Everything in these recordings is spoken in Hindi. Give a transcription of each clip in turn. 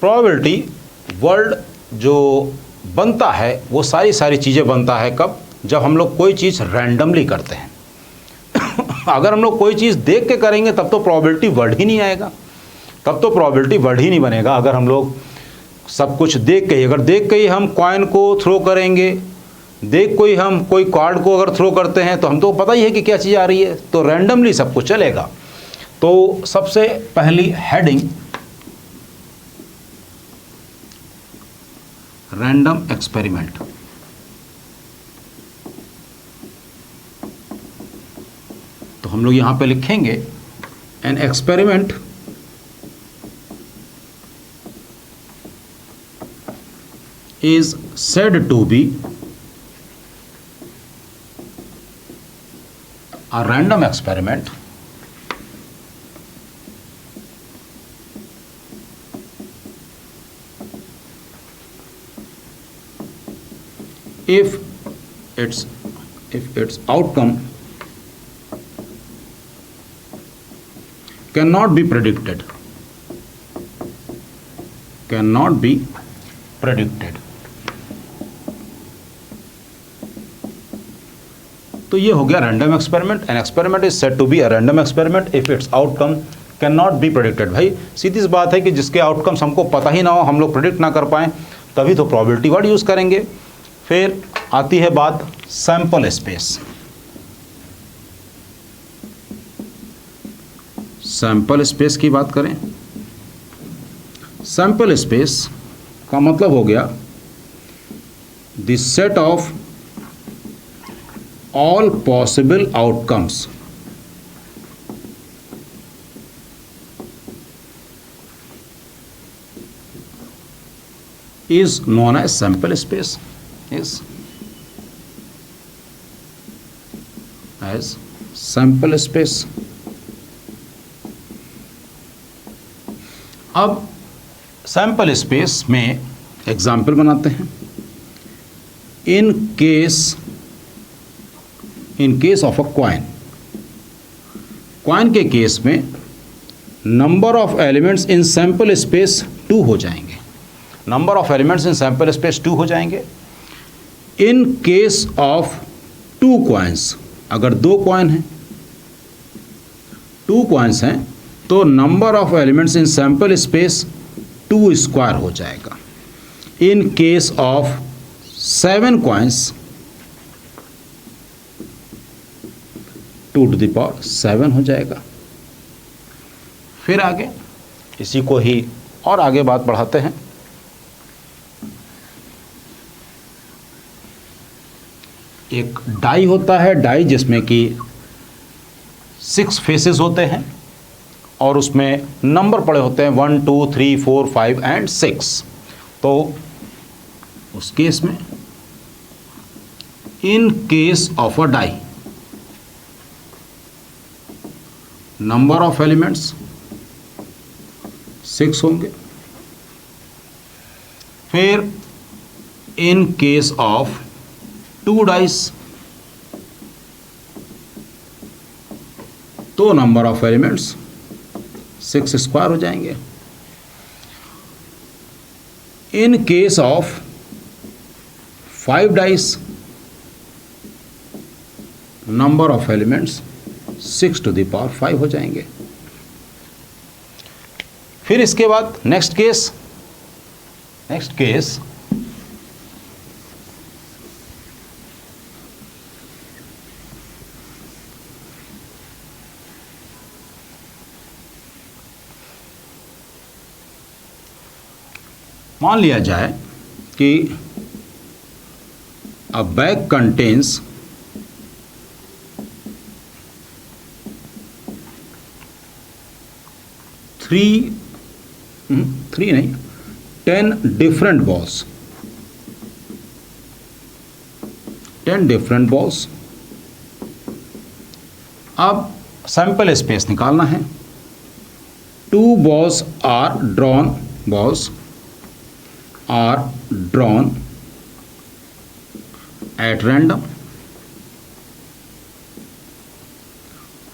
प्रोबेबिलिटी वर्ड जो बनता है वो सारी चीज़ें बनता है कब, जब हम लोग कोई चीज़ रैंडमली करते हैं। अगर हम लोग कोई चीज़ देख के करेंगे तब तो प्रोबेबिलिटी वर्ड ही नहीं आएगा, तब तो प्रोबेबिलिटी वर्ड ही नहीं बनेगा। अगर हम लोग सब कुछ देख के ही, अगर देख के ही हम कॉइन को थ्रो करेंगे, देख कोई हम कोई कार्ड को अगर थ्रो करते हैं तो हम तो पता ही है कि क्या चीज़ आ रही है, तो रैंडमली सब कुछ चलेगा। तो सबसे पहली हेडिंग रैंडम एक्सपेरिमेंट। तो हम लोग यहां पे लिखेंगे an experiment is said to be a random experiment if its outcome cannot be predicted, तो ये हो गया random experiment. An experiment is said to be a random experiment if its outcome can not be predicted. भाई सीधी सी बात है कि जिसके आउटकम्स हमको पता ही ना हो, हम लोग प्रेडिक्ट ना कर पाएँ, तभी तो प्रोबेबिलिटी वर्ड यूज़ करेंगे। फिर आती है बात सैंपल स्पेस। सैंपल स्पेस की बात करें, सैंपल स्पेस का मतलब हो गया the set of all possible outcomes is known as sample space, is as sample space। अब सैंपल स्पेस में एग्जाम्पल बनाते हैं। इन केस ऑफ अ क्वाइन के केस में number of elements in sample space 2 हो जाएंगे। Number of elements in sample space 2 हो जाएंगे। इन केस ऑफ 2 क्वाइंस, अगर 2 क्वाइन हैं, 2 क्वाइंस हैं, तो number of elements in sample space 2 square हो जाएगा। इन case of 7 coins 2 to the power 7 हो जाएगा। फिर आगे इसी को ही और आगे बात बढ़ाते हैं। एक डाई होता है, डाई जिसमें कि 6 फेसेस होते हैं और उसमें नंबर पड़े होते हैं 1 2 3 4 5 एंड 6। तो उस केस में in case of a die number of elements 6 होंगे। फिर इन केस ऑफ 2 डाइस तो नंबर ऑफ एलिमेंट्स 6 स्क्वायर हो जाएंगे। In case of 5 dice number of elements 6 to the power 5 हो जाएंगे। फिर इसके बाद नेक्स्ट केस मान लिया जाए कि a bag contains 10 different balls। 10 different balls। अब सैंपल स्पेस निकालना है। 2 balls are drawn balls are drawn at random।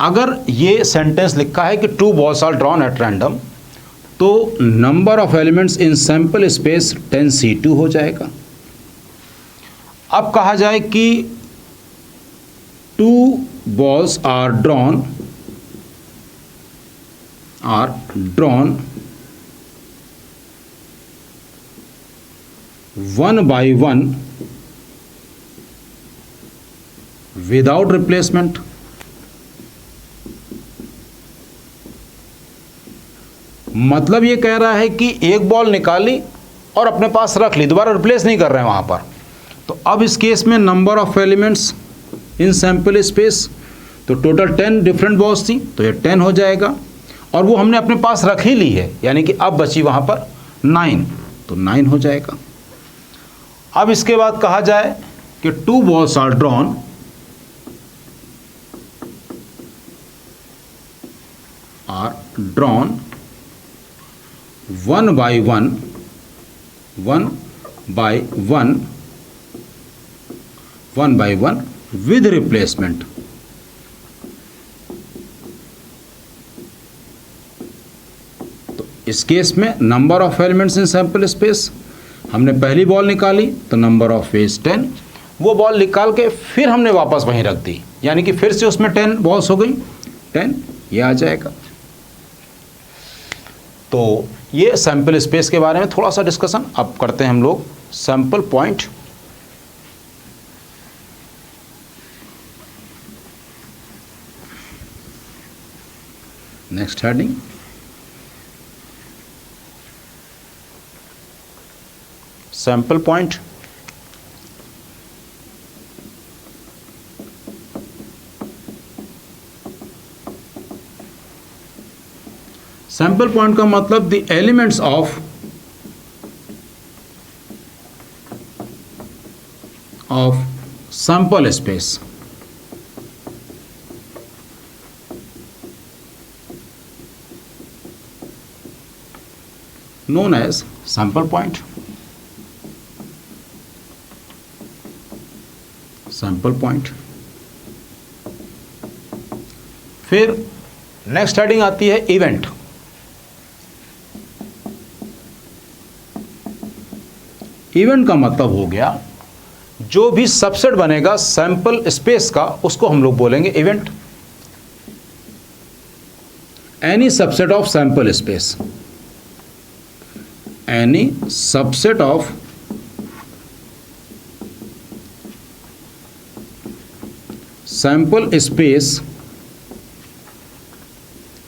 अगर ये सेंटेंस लिखा है कि 2 balls are drawn at random, तो number of elements in sample space 10c2 हो जाएगा। अब कहा जाए कि 2 balls are drawn 1 by 1 without replacement. मतलब ये कह रहा है कि एक बॉल निकाली और अपने पास रख ली, दोबारा रिप्लेस नहीं कर रहे हैं वहां पर। तो अब इस केस में number of elements in sample space, तो टोटल 10 डिफरेंट बॉल्स थी, तो ये 10 हो जाएगा, और वो हमने अपने पास रख ही ली है, यानी कि अब बची वहां पर 9, तो 9 हो जाएगा। अब इसके बाद कहा जाए कि 2 balls are drawn one by one with replacement। तो इस केस में number of elements in sample space, हमने पहली बॉल निकाली तो नंबर ऑफ इज 10, वो बॉल निकाल के फिर हमने वापस वहीं रख दी, यानी कि फिर से उसमें 10 बॉल्स हो गई, 10 ये आ जाएगा। तो ये सैंपल स्पेस के बारे में थोड़ा सा डिस्कशन। अब करते हैं हम लोग sample point. Next heading, sample point. Sample point का मतलब the elements of sample space. known as sample point। sample point। फिर नेक्स्ट हेडिंग आती है इवेंट। इवेंट का मतलब हो गया जो भी सबसेट बनेगा सैंपल स्पेस का, उसको हम लोग बोलेंगे event. Any subset of sample space, any subset of sample space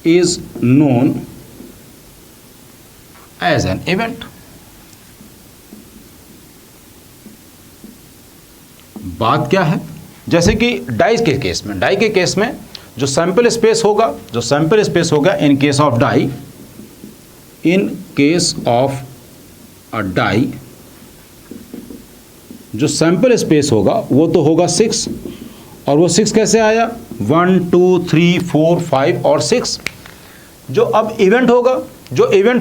is known as an event। बात क्या है, जैसे कि डाई के केस में, डाई के केस में जो सैंपल स्पेस होगा, in case of die, in case of a die, जो सैंपल स्पेस होगा वो तो होगा 6, और वो 6 कैसे आया, 1 2 3 4 5 और 6। जो अब इवेंट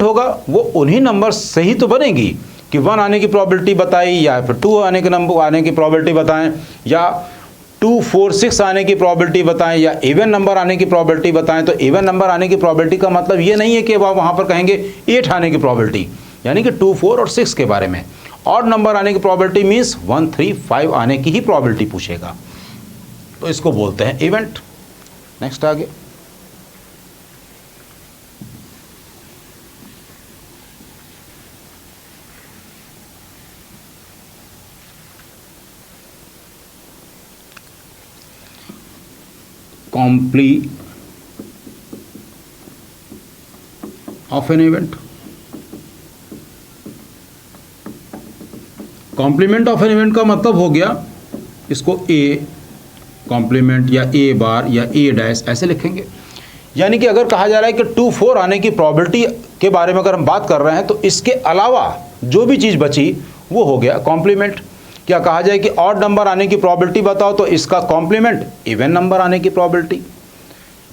होगा वो उन्हीं नंबर से ही तो बनेगी कि 1 आने की प्रोबेबिलिटी बताई, या फिर 2 आने के नंबर आने की प्रोबेबिलिटी बताएं, या 2 4 6 आने की प्रोबेबिलिटी बताएं, या इवन नंबर आने की प्रोबेबिलिटी बताएं। तो इवन नंबर आने की प्रोबेबिलिटी का मतलब ये नहीं है कि आप वहाँ पर कहेंगे 8 आने की प्रोबेबिलिटी, यानी कि 2 4 और 6 के बारे में। ऑड नंबर आने की प्रोबेबिलिटी मीन्स 1 3 5 आने की ही प्रोबेबिलिटी पूछेगा, तो इसको बोलते हैं इवेंट। नेक्स्ट आगे, कॉम्प्ली of an event. Complement of an event का मतलब हो गया, इसको ए कॉम्प्लीमेंट या ए बार या ए डैश ऐसे लिखेंगे। यानी कि अगर कहा जा रहा है कि 2 4 आने की प्रोबेबिलिटी के बारे में अगर हम बात कर रहे हैं, तो इसके अलावा जो भी चीज़ बची वो हो गया कॉम्प्लीमेंट। क्या कहा जाए कि ऑड नंबर आने की प्रोबेबिलिटी बताओ, तो इसका कॉम्प्लीमेंट इवन नंबर आने की प्रोबेबिलिटी।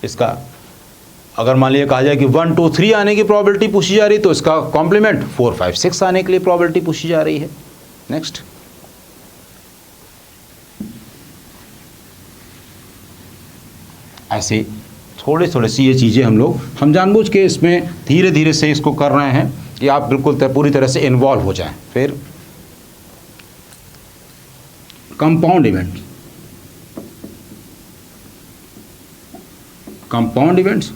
इसका अगर मान लिया कहा जाए कि 1 2 3 आने की प्रोबेबिलिटी पूछी जा रही है तो इसका कॉम्प्लीमेंट 4 5 6 आने के लिए प्रोबेबिलिटी पूछी जा रही है। नेक्स्ट, ऐसे थोड़े थोड़े सी ये चीज़ें हम जानबूझ के इसमें धीरे धीरे से इसको कर रहे हैं कि आप बिल्कुल पूरी तरह से इन्वॉल्व हो जाएं। फिर कंपाउंड इवेंट, कंपाउंड इवेंट्स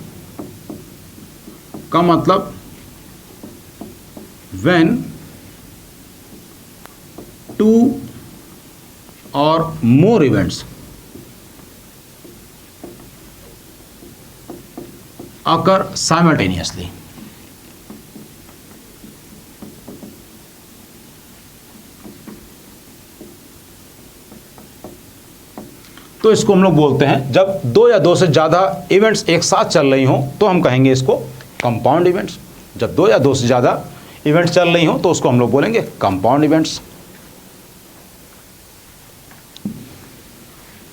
का मतलब व्हेन 2 और मोर इवेंट्स occur simultaneously। तो इसको हम लोग बोलते हैं जब 2 या 2 से ज़्यादा इवेंट्स एक साथ चल रही हों तो हम कहेंगे इसको कंपाउंड इवेंट्स। जब 2 या 2 से ज़्यादा इवेंट्स चल रही हों तो उसको हम लोग बोलेंगे कंपाउंड इवेंट्स।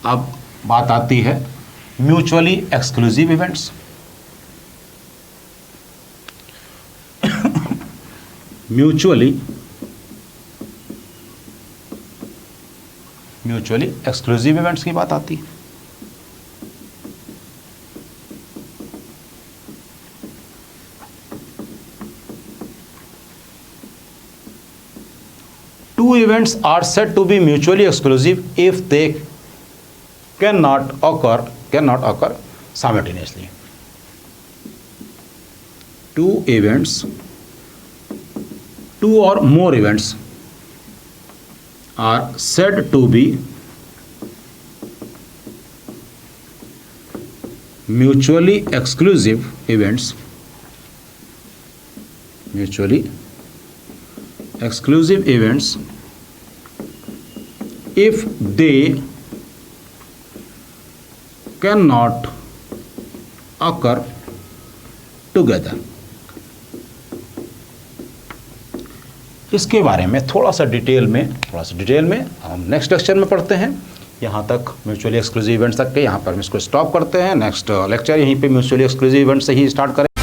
अब बात आती है mutually exclusive events. Mutually exclusive events की बात आती है। Two events are said to be mutually exclusive if they cannot occur simultaneously। Two or more events are said to be mutually exclusive events if they cannot occur together। इसके बारे में थोड़ा सा डिटेल में हम नेक्स्ट लेक्चर में पढ़ते हैं। यहाँ तक म्यूचुअली एक्सक्लूसिव इवेंट्स तक के यहाँ पर हम इसको स्टॉप करते हैं। नेक्स्ट लेक्चर यहीं पे म्यूचुअली एक्सक्लूसिव इवेंट से ही स्टार्ट करें।